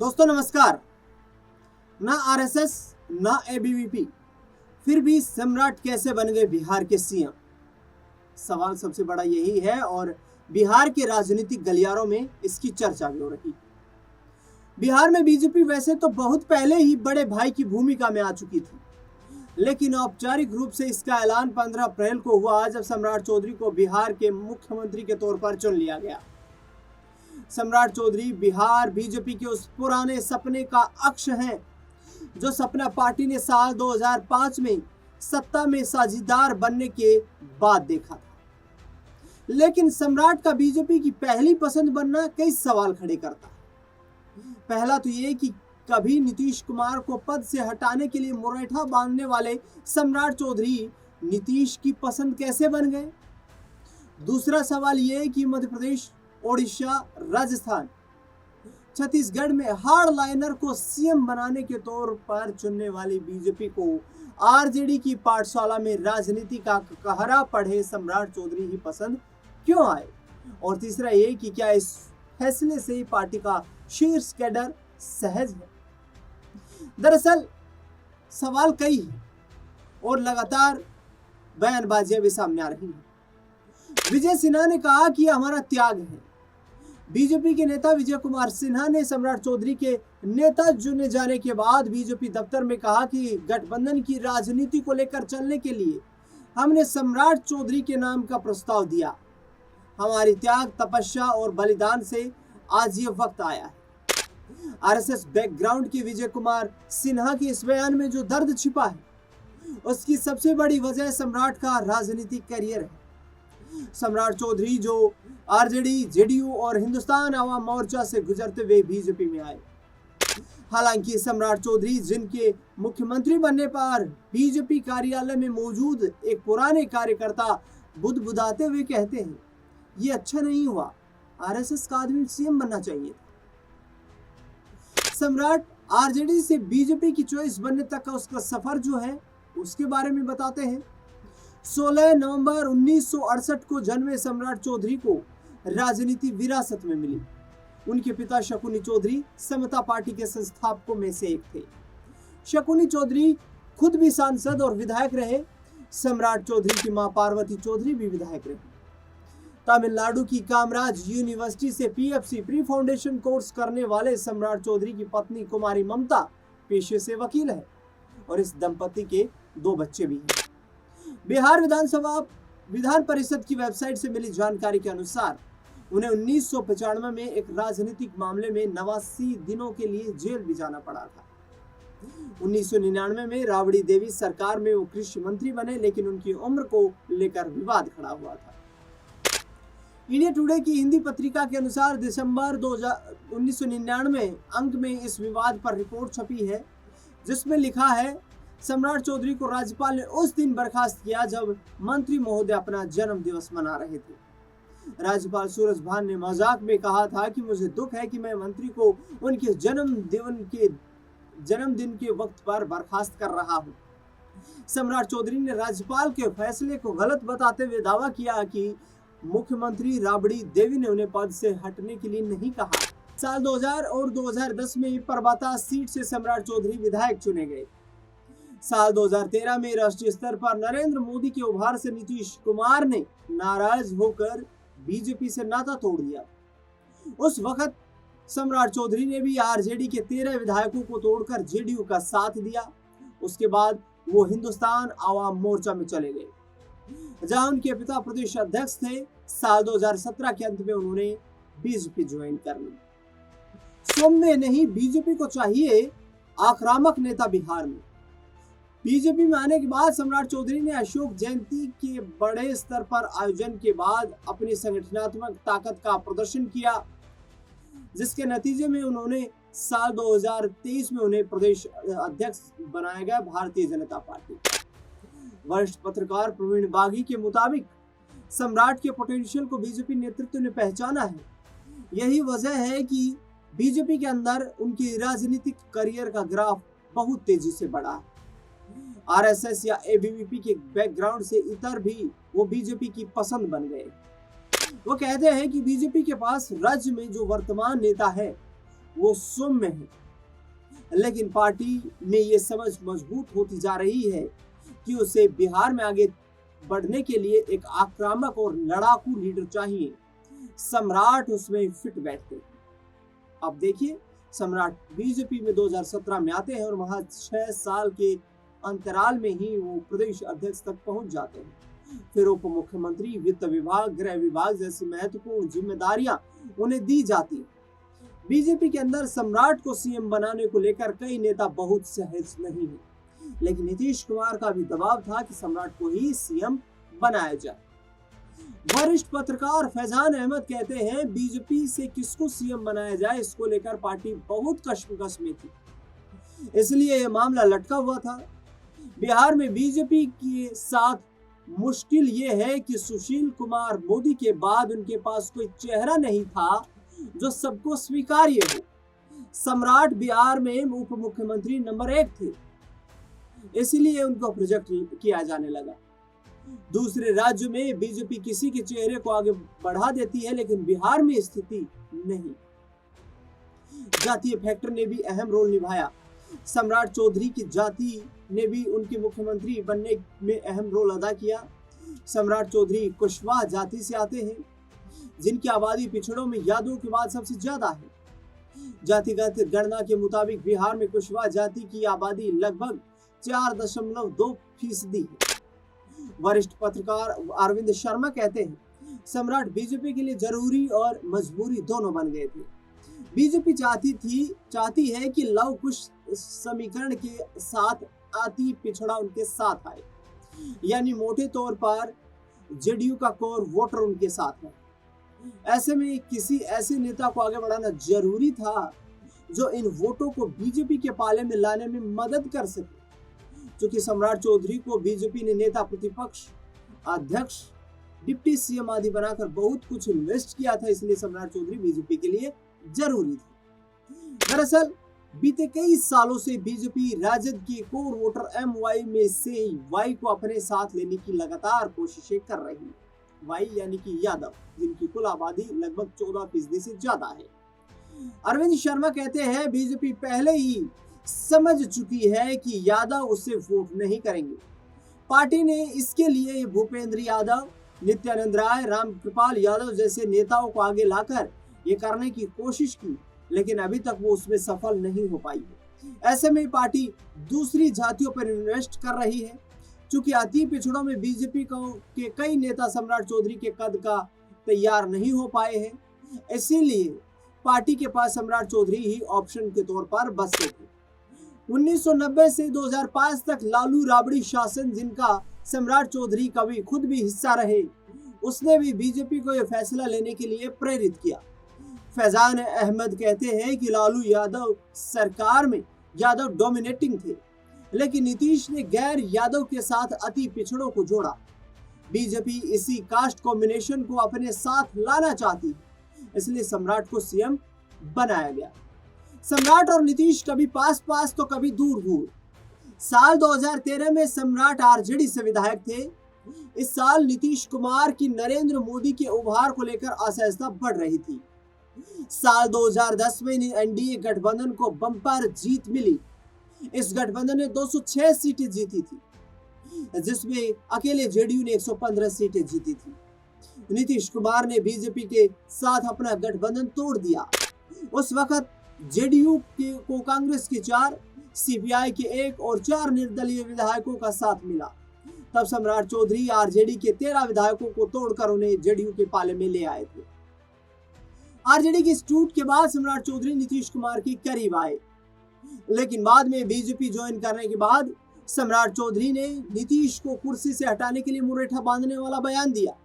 दोस्तों नमस्कार। ना आरएसएस ना एबीवीपी, फिर भी सम्राट कैसे बन गए बिहार के सीएम? सवाल सबसे बड़ा यही है और बिहार के राजनीतिक गलियारों में इसकी चर्चा भी हो रही। बिहार में बीजेपी वैसे तो बहुत पहले ही बड़े भाई की भूमिका में आ चुकी थी, लेकिन औपचारिक रूप से इसका ऐलान 15 अप्रैल को हुआ जब सम्राट चौधरी को बिहार के मुख्यमंत्री के तौर पर चुन लिया गया। सम्राट चौधरी बिहार बीजेपी के उस पुराने सपने का अक्ष हैं, जो सपना पार्टी ने साल 2005 में सत्ता में साझीदार बनने के बाद देखा था। लेकिन सम्राट का बीजेपी की पहली पसंद बनना कई सवाल खड़े करता है। पहला तो ये कि कभी नीतीश कुमार को पद से हटाने के लिए मुरैठा बांधने वाले सम्राट चौधरी नीतीश की पसंद कैसे बन गए? दूसरा सवाल ये कि मध्य प्रदेश, ओडिशा, राजस्थान, छत्तीसगढ़ में हार्ड लाइनर को सीएम बनाने के तौर पर चुनने वाली बीजेपी को आरजेडी की पाठशाला में राजनीति का कहरा पढ़े सम्राट चौधरी ही पसंद क्यों आए? और तीसरा ये कि क्या इस फैसले से पार्टी का शीर्ष कैडर सहज है? दरअसल सवाल कई हैं और लगातार बयानबाजियां भी सामने आ रही हैं। विजय सिन्हा ने कहा कि हमारा त्याग है। बीजेपी के नेता विजय कुमार सिन्हा ने सम्राट चौधरी के नेता चुने जाने के बाद बीजेपी दफ्तर में कहा कि गठबंधन की राजनीति को लेकर चलने के लिए हमने सम्राट चौधरी के नाम का प्रस्ताव दिया। हमारी त्याग, तपस्या और बलिदान से आज ये वक्त आया है। आरएसएस बैकग्राउंड के विजय कुमार सिन्हा के इस बयान में जो दर्द छिपा है, उसकी सबसे बड़ी वजह सम्राट का राजनीतिक करियर है। सम्राट चौधरी जो आरजेडी, जेडीयू और हिंदुस्तान आवाम मोर्चा से गुजरते हुए बीजेपी में आए। हालांकि सम्राट चौधरी, जिनके मुख्यमंत्री बनने पर बीजेपी कार्यालय में मौजूद एक पुराने कार्यकर्ता बुदबुदाते हुए कहते हैं, ये अच्छा नहीं हुआ, आरएसएस का आदमी सीएम बनना चाहिए। सम्राट आरजेडी से बीजेपी की चॉइस बनने तक का उसका सफर जो है उसके बारे में बताते हैं। 16 नवंबर 1968 को जन्मे सम्राट चौधरी को राजनीति विरासत में मिली। उनके पिता शकुनी चौधरी समता पार्टी के संस्थापकों में से एक थे। शकुनी चौधरी खुद भी सांसद और विधायक रहे। सम्राट चौधरी की मां पार्वती चौधरी भी विधायक रही। तमिलनाडु की कामराज यूनिवर्सिटी से पीएफसी प्री फाउंडेशन कोर्स करने वाले सम्राट चौधरी की पत्नी कुमारी ममता पेशे से वकील है और इस दंपति के 2 बच्चे भी हैं। बिहार विधान परिषद की वेबसाइट से मिली जानकारी के अनुसार उन्हें 1995 में एक राजनीतिक मामले में 89 दिनों के लिए जेल भी जाना पड़ा था। 1999 में राबड़ी देवी सरकार में वो कृषि मंत्री बने, लेकिन उनकी उम्र को लेकर विवाद खड़ा हुआ था। इंडिया टुडे की हिंदी पत्रिका के अनुसार दिसंबर 1999 अंक में इस विवाद पर रिपोर्ट छपी है, जिसमें लिखा है, सम्राट चौधरी को राज्यपाल ने उस दिन बर्खास्त किया जब मंत्री महोदय अपना जन्म दिवस मना रहे थे। राज्यपाल सूरजभान ने मजाक में कहा था कि मुझे दुख है कि मैं मंत्री को उनके जन्मदिन के वक्त पर बर्खास्त कर रहा हूं। सम्राट चौधरी ने राज्यपाल के फैसले को गलत बताते हुए दावा किया कि मुख्यमंत्री राबड़ी देवी ने उन्हें पद से हटने के लिए नहीं कहा। साल 2000 और 2010 में परबता सीट से सम्राट चौधरी विधायक चुने गए। साल 2013 में राष्ट्रीय स्तर पर नरेंद्र मोदी के उभार से नीतीश कुमार ने नाराज होकर बीजेपी से नाता तोड़ दिया। उस वक्त सम्राट चौधरी ने भी आरजेडी के 13 विधायकों को तोड़कर जेडीयू का साथ दिया। उसके बाद वो हिंदुस्तान आवाम मोर्चा में चले गए, जहां उनके पिता प्रदेश अध्यक्ष थे। साल 2017 के अंत में उन्होंने बीजेपी ज्वाइन कर ली। सौम्य नहीं, बीजेपी को चाहिए आक्रामक नेता। बिहार में बीजेपी में आने के बाद सम्राट चौधरी ने अशोक जयंती के बड़े स्तर पर आयोजन के बाद अपनी संगठनात्मक ताकत का प्रदर्शन किया, जिसके नतीजे में उन्होंने साल 2023 में उन्हें प्रदेश अध्यक्ष बनाया गया भारतीय जनता पार्टी। वरिष्ठ पत्रकार प्रवीण बागी के मुताबिक सम्राट के पोटेंशियल को बीजेपी नेतृत्व ने पहचाना है। यही वजह है कि बीजेपी के अंदर उनकी राजनीतिक करियर का ग्राफ बहुत तेजी से बढ़ा है। आरएसएस या एबीवीपी के बैकग्राउंड से इतर भी वो बीजेपी की पसंद बन गए। वो कहते हैं कि बीजेपी के पास राज्य में जो वर्तमान नेता है वो सौम्य है, लेकिन पार्टी में ये समझ मजबूत होती जा रही है कि उसे बिहार में आगे बढ़ने के लिए एक आक्रामक और लड़ाकू लीडर चाहिए। सम्राट उसमें फिट बैठते हैं। अब देखिए, सम्राट बीजेपी में 2017 में आते हैं और वहां 6 साल के अंतराल में ही वो प्रदेश अध्यक्ष तक पहुंच जाते हैं। फिर उप मुख्यमंत्री, वित्त विभाग, गृह विभाग जैसी महत्वपूर्ण जिम्मेदारियां उन्हें दी जाती हैं। बीजेपी के अंदर सम्राट को सीएम बनाने को लेकर कई नेता बहुत सहज नहीं है, लेकिन नीतीश कुमार का भी दबाव था कि सम्राट को ही सीएम बनाया जाए। वरिष्ठ पत्रकार फैजान अहमद कहते हैं, बीजेपी से किसको सीएम बनाया जाए इसको लेकर पार्टी बहुत कश्मकश में थी, इसलिए यह मामला लटका हुआ था। बिहार में बीजेपी के साथ मुश्किल ये है कि सुशील कुमार मोदी के बाद उनके पास कोई चेहरा नहीं था जो सबको स्वीकार्य हो। सम्राट बिहार में उप मुख्यमंत्री नंबर 1 थे, इसलिए उनको प्रोजेक्ट किया जाने लगा। दूसरे राज्यों में बीजेपी किसी के चेहरे को आगे बढ़ा देती है, लेकिन बिहार में स्थिति नहीं। जातीय फैक्टर ने भी अहम रोल निभाया। सम्राट चौधरी की जाति ने भी उनके मुख्यमंत्री बनने में अहम रोल अदा किया। सम्राट चौधरी कुशवाहा जाति से आते हैं, जिनकी आबादी पिछड़ों में यादवों के बाद सबसे ज्यादा है। जातिगत गणना के मुताबिक बिहार में कुशवाहा जाति की आबादी लगभग 4.2% है। वरिष्ठ पत्रकार अरविंद शर्मा कहते हैं, सम्राट बीजेपी के लिए जरूरी और मजबूरी दोनों बन गए थे। बीजेपी चाहती है कि लव कुश समीकरण के साथ अति पिछड़ा उनके साथ आए, यानी मोटे तौर पर जेडीयू का कोर वोटर उनके साथ है। ऐसे में किसी ऐसे नेता को आगे बढ़ाना जरूरी था जो इन वोटों को बीजेपी के पाले में लाने में मदद कर सके। क्योंकि सम्राट चौधरी को बीजेपी ने नेता प्रतिपक्ष, अध्यक्ष, डिप्टी सीएम आदि बनाकर बहुत कुछ इन्वेस्ट किया था, इसलिए सम्राट चौधरी बीजेपी के लिए जरूरी थे। दरअसल बीते कई सालों से बीजेपी राजद के कोर वोटर एमवाई में से वाई को अपने साथ लेने की लगातार कोशिशें कर रही है। वाई यानी कि यादव, जिनकी कुल आबादी लगभग 14% से ज्यादा है। अरविंद शर्मा कहते हैं, बीजेपी पहले ही समझ चुकी है कि यादव उससे वोट नहीं करेंगे। पार्टी ने इसके लिए भूपेंद्र यादव, नित्यानंद राय, रामकृपाल यादव जैसे नेताओं को आगे लाकर ये करने की कोशिश की, लेकिन अभी तक वो उसमें सफल नहीं हो पाई है। ऐसे में पार्टी दूसरी जातियों पर इन्वेस्ट कर रही है। चूंकि अति पिछड़ों में बीजेपी के कई नेता सम्राट चौधरी के कद का तैयार नहीं हो पाए हैं, इसीलिए पार्टी के पास सम्राट चौधरी ही ऑप्शन के तौर पर बचते थे। 1990 से 2005 तक लालू राबड़ी शासन, जिनका सम्राट चौधरी कभी खुद भी हिस्सा रहे, उसने भी बीजेपी को यह फैसला लेने के लिए प्रेरित किया। फैजान अहमद कहते हैं कि लालू यादव सरकार में यादव डोमिनेटिंग थे, लेकिन नीतीश ने गैर यादव के साथ अति पिछड़ों को जोड़ा। बीजेपी इसी कास्ट कॉम्बिनेशन को अपने साथ लाना चाहती है, इसलिए सम्राट को सीएम बनाया गया। सम्राट और नीतीश कभी पास पास तो कभी दूर दूर। साल 2013 में सम्राट आरजेडी से विधायक थे। इस साल नीतीश कुमार की नरेंद्र मोदी के उभार को लेकर असहजता बढ़ रही थी। साल 2010 में एनडीए गठबंधन को बम्पर जीत मिली। इस गठबंधन ने 206 सीटें जीती थी, जिसमें अकेले जेडीयू ने 115 सीटें जीती थी। नीतीश कुमार ने बीजेपी के साथ अपना गठबंधन तोड़ दिया। उस वक्त जेडीयू को कांग्रेस के 4, सीपीआई के 1 और 4 निर्दलीय विधायकों का साथ मिला। तब सम्राट चौधरी आरजेडी के 13 विधायकों को तोड़कर उन्हें जेडीयू के पाले में ले आए थे। आरजेडी की टूट के बाद सम्राट चौधरी नीतीश कुमार के करीब आए, लेकिन बाद में बीजेपी ज्वाइन करने के बाद सम्राट चौधरी ने नीतीश को कुर्सी से हटाने के लिए मुरेठा बांधने वाला बयान दिया।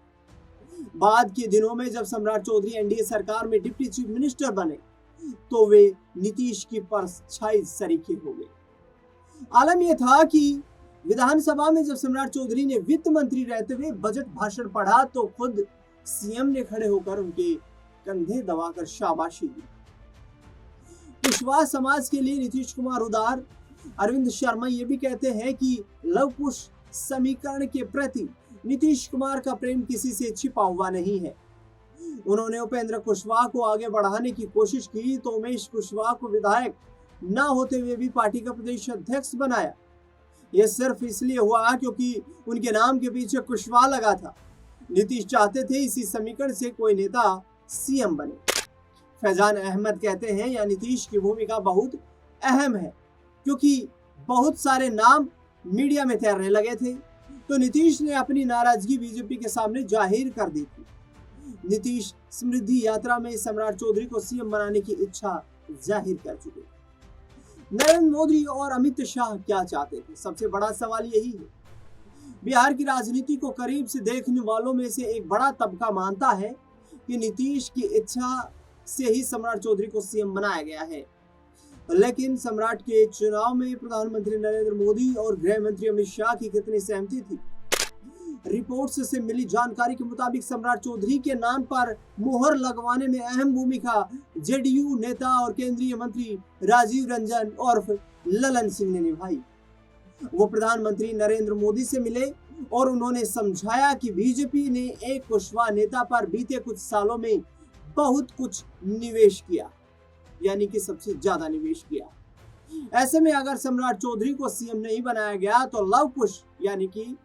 बाद के दिनों में जब सम्राट चौधरी एनडीए सरकार में डिप्टी चीफ मिनिस्टर बने, तो वे नीतीश की परछाई सरीखे हो गए। आलम यह था कि विधानसभा में जब सम्राट चौधरी ने वित्त मंत्री रहते हुए बजट भाषण पढ़ा, तो खुद सीएम ने खड़े होकर उनके कंधे दबाकर शाबाशी दी। कुशवाहा समाज के लिए नीतीश कुमार उदार। अरविंद शर्मा ये भी कहते हैं कि लव कुश समीकरण के प्रति नीतीश कुमार का प्रेम किसी से छिपा हुआ नहीं है। उन्होंने उपेंद्र कुशवाहा को आगे बढ़ाने की कोशिश की तो उमेश कुशवाहा को विधायक न होते हुए भी पार्टी का प्रदेश अध्यक्ष बनाया। यह सिर्फ इसलिए हुआ क्योंकि उनके नाम के पीछे कुशवाहा लगा था। नीतीश चाहते थे इसी समीकरण से कोई नेता सीएम बने। फैजान अहमद कहते हैं यह नीतीश की भूमिका बहुत अहम है क्योंकि बहुत सारे नाम मीडिया में तैरने लगे थे तो नीतीश ने अपनी नाराजगी बीजेपी के सामने जाहिर कर दी थी। नीतीश समृद्धि यात्रा में सम्राट चौधरी को सीएम बनाने की इच्छा जाहिर कर चुके थे। नरेंद्र मोदी और अमित शाह क्या चाहते थे? सबसे बड़ा सवाल यही है। बिहार की राजनीति को करीब से देखने वालों में से एक बड़ा तबका मानता है कि नीतीश की इच्छा से ही सम्राट चौधरी को सीएम बनाया गया है, लेकिन सम्राट के चुनाव में प्रधानमंत्री नरेंद्र मोदी और गृह मंत्री अमित शाह की कितनी सहमति थी? रिपोर्ट्स से मिली जानकारी के मुताबिक सम्राट चौधरी के नाम पर मोहर लगवाने में अहम भूमिका जेडीयू नेता और केंद्रीय मंत्री राजीव रंजन उर्फ ललन सिंह ने निभाई। वो प्रधानमंत्री नरेंद्र मोदी से मिले और उन्होंने समझाया कि बीजेपी ने एक कुशवाहा नेता पर बीते कुछ सालों में बहुत कुछ निवेश किया, यानी कि सबसे ज्यादा निवेश किया। ऐसे में अगर सम्राट चौधरी को सीएम नहीं बनाया गया तो लव कुश यानी कि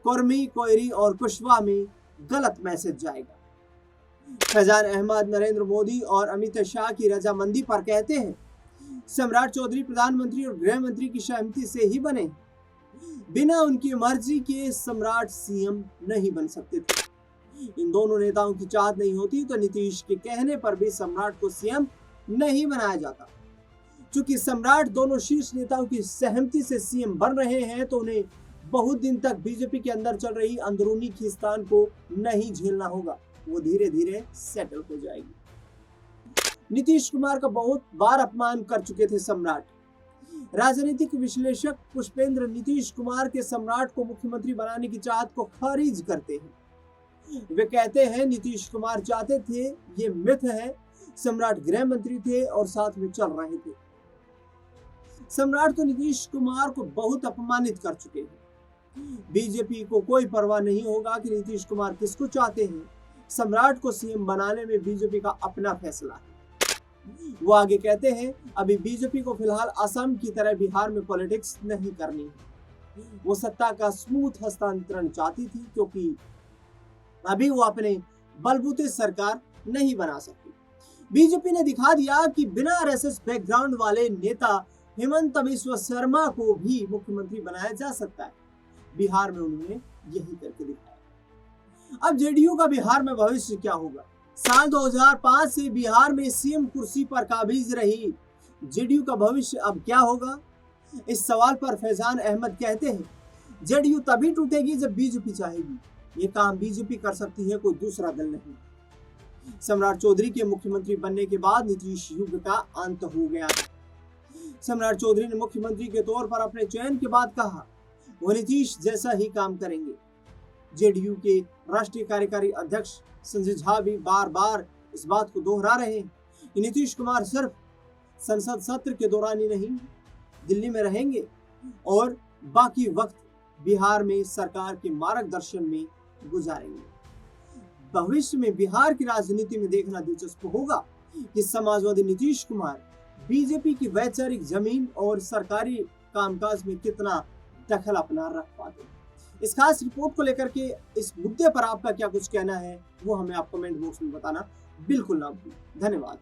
कुर्मी, कोयरी और कुशवाहा में गलत मैसेज जाएगा। फैजान अहमद नरेंद्र मोदी और अमित शाह की रजामंदी पर कहते हैं सम्राट चौधरी प्रधानमंत्री और गृह मंत्री की सहमति से ही बने, बिना उनकी मर्जी के सम्राट सीएम नहीं बन सकते थे। इन दोनों नेताओं की चाहत नहीं होती तो नीतीश के कहने पर भी सम्राट को सीएम नहीं बनाया जाता। चूंकि सम्राट दोनों शीर्ष नेताओं की सहमति से सीएम बन रहे हैं तो उन्हें बहुत दिन तक बीजेपी के अंदर चल रही अंदरूनी खींचतान को नहीं झेलना होगा, वो धीरे धीरे सेटल हो जाएगी। नीतीश कुमार का बहुत बार अपमान कर चुके थे सम्राट। राजनीतिक विश्लेषक पुष्पेंद्र नीतीश कुमार के सम्राट को मुख्यमंत्री बनाने की चाहत को खारिज करते हैं। वे कहते हैं नीतीश कुमार चाहते थे, ये मिथ है। सम्राट गृह मंत्री थे और साथ में चल रहे थे। सम्राट तो नीतीश कुमार को बहुत अपमानित कर चुके हैं। बीजेपी को कोई परवाह नहीं होगा कि नीतीश कुमार किसको चाहते हैं। सम्राट को सीएम बनाने में बीजेपी का अपना फैसला है। वो आगे कहते हैं अभी बीजेपी को फिलहाल असम की तरह बिहार में पॉलिटिक्स नहीं करनी है। वो सत्ता का स्मूथ हस्तांतरण चाहती थी क्योंकि अभी वो अपने बलबूते सरकार नहीं बना सकती। बीजेपी ने दिखा दिया कि बिना आरएसएस बैकग्राउंड वाले नेता हेमंत बिस्वा शर्मा को भी मुख्यमंत्री बनाया जा सकता है। बिहार में उन्होंने यही करके दिखाया। अब जेडीयू का बिहार में भविष्य क्या होगा? साल 2005 से बिहार में सीएम कुर्सी पर काबिज रही जेडीयू का भविष्य अब क्या होगा? इस सवाल पर फैजान अहमद कहते हैं जेडीयू तभी टूटेगी जब बीजेपी चाहेगी। ये काम बीजेपी कर सकती है, कोई दूसरा दल नहीं। सम्राट चौधरी के मुख्यमंत्री बनने के बाद नीतीश युग का अंत हो गया। सम्राट चौधरी ने मुख्यमंत्री के तौर पर अपने चयन के बाद कहा वो नीतीश जैसा ही काम करेंगे। जेडीयू के राष्ट्रीय कार्यकारी अध्यक्ष संजय झा भी बार बार इस बात को दोहरा रहे हैं कि नीतीश कुमार सिर्फ संसद सत्र के दौरान ही नहीं दिल्ली में रहेंगे और बाकी वक्त बिहार में सरकार के मार्गदर्शन में गुजारेंगे। भविष्य में बिहार की राजनीति में देखना दिलचस्प होगा कि समाजवादी नीतीश कुमार बीजेपी की वैचारिक जमीन और सरकारी कामकाज में कितना दखल अपना रख पाते हैं। इस खास रिपोर्ट को लेकर के इस मुद्दे पर आपका क्या कुछ कहना है वो हमें आप कमेंट बॉक्स में बताना बिल्कुल ना भूलें। धन्यवाद।